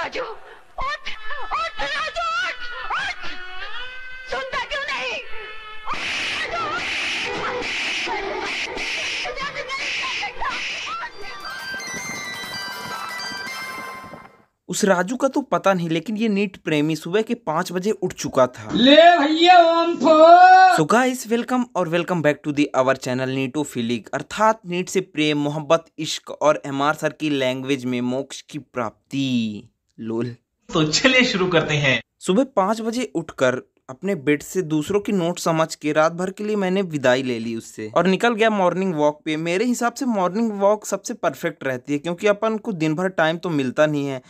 राजू उठ, उठ राजू उठ, उठ, सुनता क्यों नहीं? उस राजू का तो पता नहीं, लेकिन ये नीट प्रेमी सुबह के 5 बजे उठ चुका था। ले भैया ओम फो। सो गाइस, वेलकम और welcome back to the our channel नीटोफिलिक, अर्थात नीट से प्रेम, मोहब्बत, इश्क और एमआर सर की लैंग्वेज में मोक्ष की प्राप्ति। लोल। तो चलिए शुरू करते हैं। सुबह 5 बजे उठकर अपने बेड से दूसरों की नोट समझ के रात भर के लिए मैंने विदाई ले ली उससे और निकल गया मॉर्निंग वॉक पे। मेरे हिसाब से मॉर्निंग वॉक सबसे परफेक्ट रहती है, क्योंकि अपन को दिन भर टाइम तो मिलता नहीं है।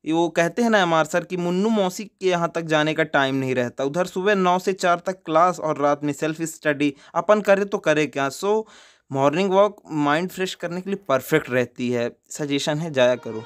वो कहते हैं ना एमआर सर की मुन्नू मौसी के यहाँ तक जाने का टाइम नहीं रहता। उधर सुबह 9 से 4 तक क्लास और रात में सेल्फ स्टडी। अपन करे तो करे क्या। सो मॉर्निंग वॉक माइंड फ्रेश करने के लिए परफेक्ट रहती है। सजेशन है, जाया करो।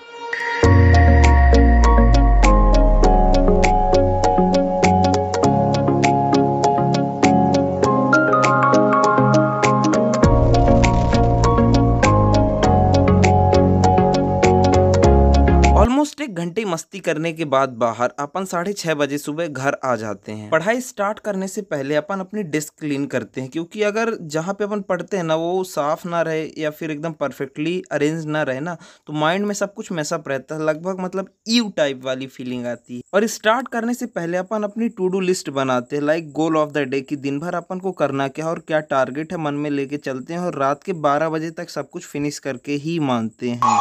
ऑलमोस्ट 1 घंटे मस्ती करने के बाद बाहर अपन 6:30 बजे सुबह घर आ जाते हैं। पढ़ाई स्टार्ट करने से पहले अपन अपनी डेस्क क्लीन करते हैं, क्योंकि अगर जहाँ पे अपन पढ़ते हैं ना वो साफ ना रहे या फिर एकदम परफेक्टली अरेंज ना रहे ना, तो माइंड में सब कुछ मैसअप रहता है। लगभग मतलब ईव टाइप वाली फीलिंग आती है। और स्टार्ट करने से पहले अपन अपनी टू डू लिस्ट बनाते हैं, like goal of the day, की दिन भर अपन को करना क्या और क्या टारगेट है मन में लेके चलते हैं, और रात के 12 बजे तक सब कुछ फिनिश करके ही मानते हैं।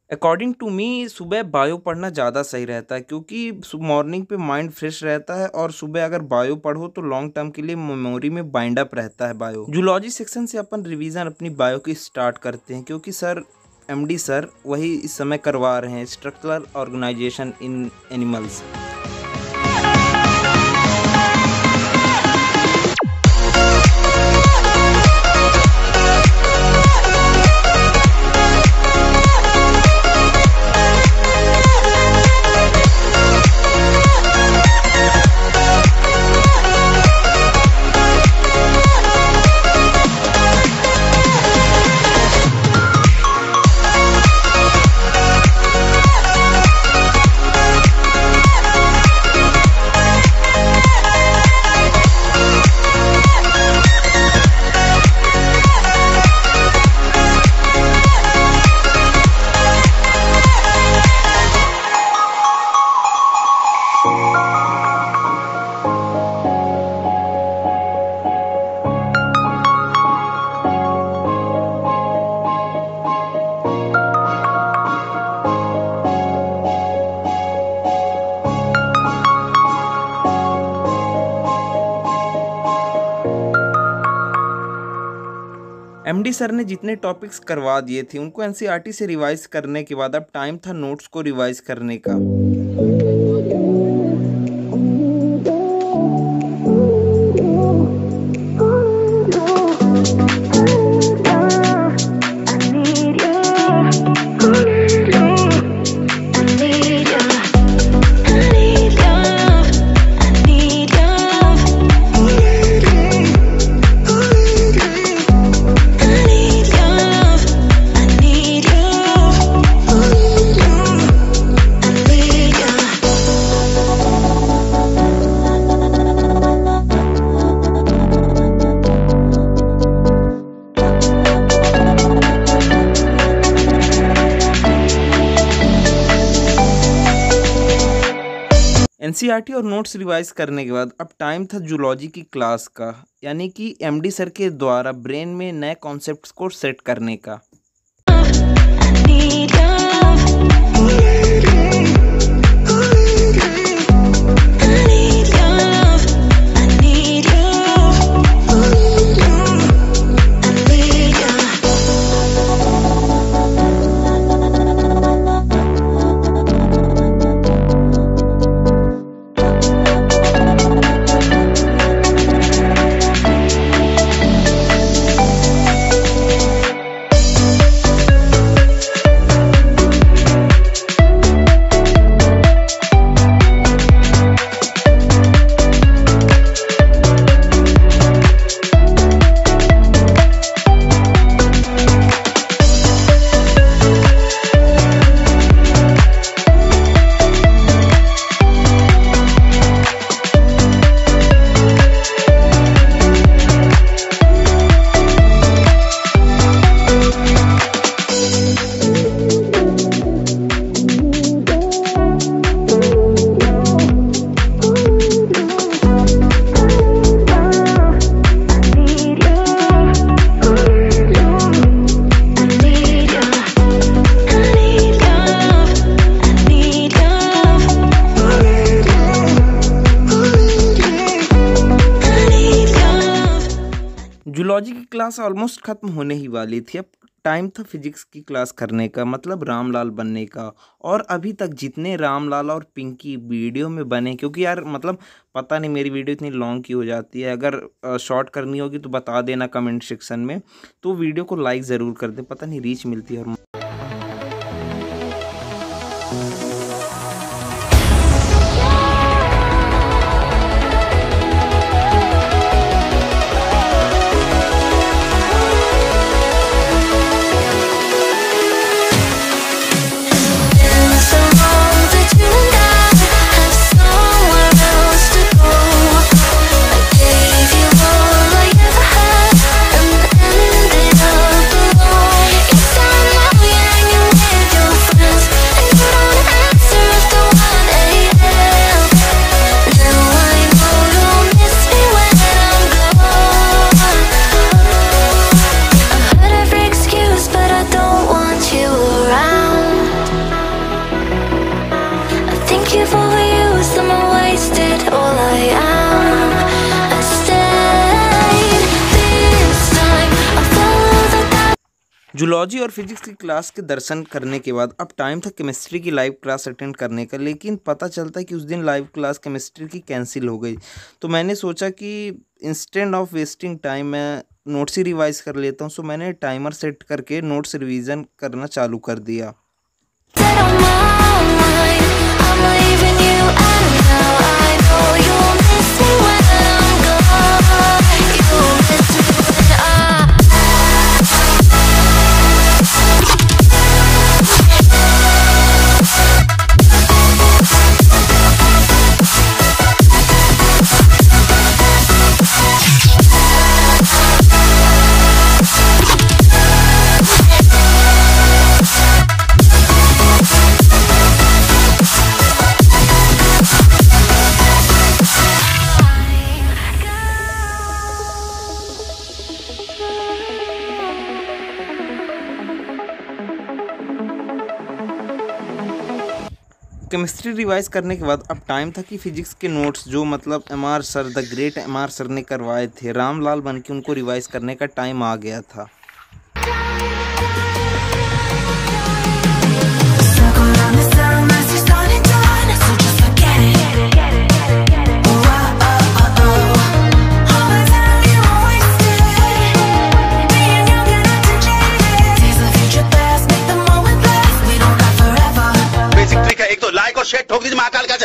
अकॉर्डिंग टू मी सुबह बायो पढ़ना ज़्यादा सही रहता है, क्योंकि मॉर्निंग पे माइंड फ्रेश रहता है और सुबह अगर बायो पढ़ो तो लॉन्ग टर्म के लिए मेमोरी में बाइंड अप रहता है बायो। जूलॉजी सेक्शन से अपन रिवीजन अपनी बायो की स्टार्ट करते हैं, क्योंकि सर एमडी सर वही इस समय करवा रहे हैं, स्ट्रक्चरल ऑर्गेनाइजेशन इन एनिमल्स। एमडी सर ने जितने टॉपिक्स करवा दिए थे उनको एनसीईआरटी से रिवाइज करने के बाद अब टाइम था नोट्स को रिवाइज करने का। एनसीईआरटी और नोट्स रिवाइज करने के बाद अब टाइम था जूलॉजी की क्लास का, यानी कि एमडी सर के द्वारा ब्रेन में नए कॉन्सेप्ट्स को सेट करने का। जूलॉजी की क्लास ऑलमोस्ट खत्म होने ही वाली थी। अब टाइम था फिजिक्स की क्लास करने का, मतलब रामलाल बनने का। और अभी तक जितने रामलाल और पिंकी वीडियो में बने, क्योंकि यार मतलब पता नहीं मेरी वीडियो इतनी लॉन्ग क्यों हो जाती है। अगर शॉर्ट करनी होगी तो बता देना कमेंट सेक्शन में, तो वीडियो को लाइक ज़रूर कर दें, पता नहीं रीच मिलती है। और जूलॉजी और फिजिक्स की क्लास के दर्शन करने के बाद अब टाइम था केमिस्ट्री की लाइव क्लास अटेंड करने का। लेकिन पता चलता है कि उस दिन लाइव क्लास केमिस्ट्री की कैंसिल हो गई। तो मैंने सोचा कि इंस्टेड ऑफ वेस्टिंग टाइम मैं नोट्स ही रिवाइज कर लेता हूँ। सो मैंने टाइमर सेट करके नोट्स रिवीजन करना चालू कर दिया। केमिस्ट्री रिवाइज करने के बाद अब टाइम था कि फिजिक्स के नोट्स जो मतलब MR sir, the great MR sir ने करवाए थे रामलाल बन के, उनको रिवाइज करने का टाइम आ गया था। शेर ठोक दीजिए महाकाल का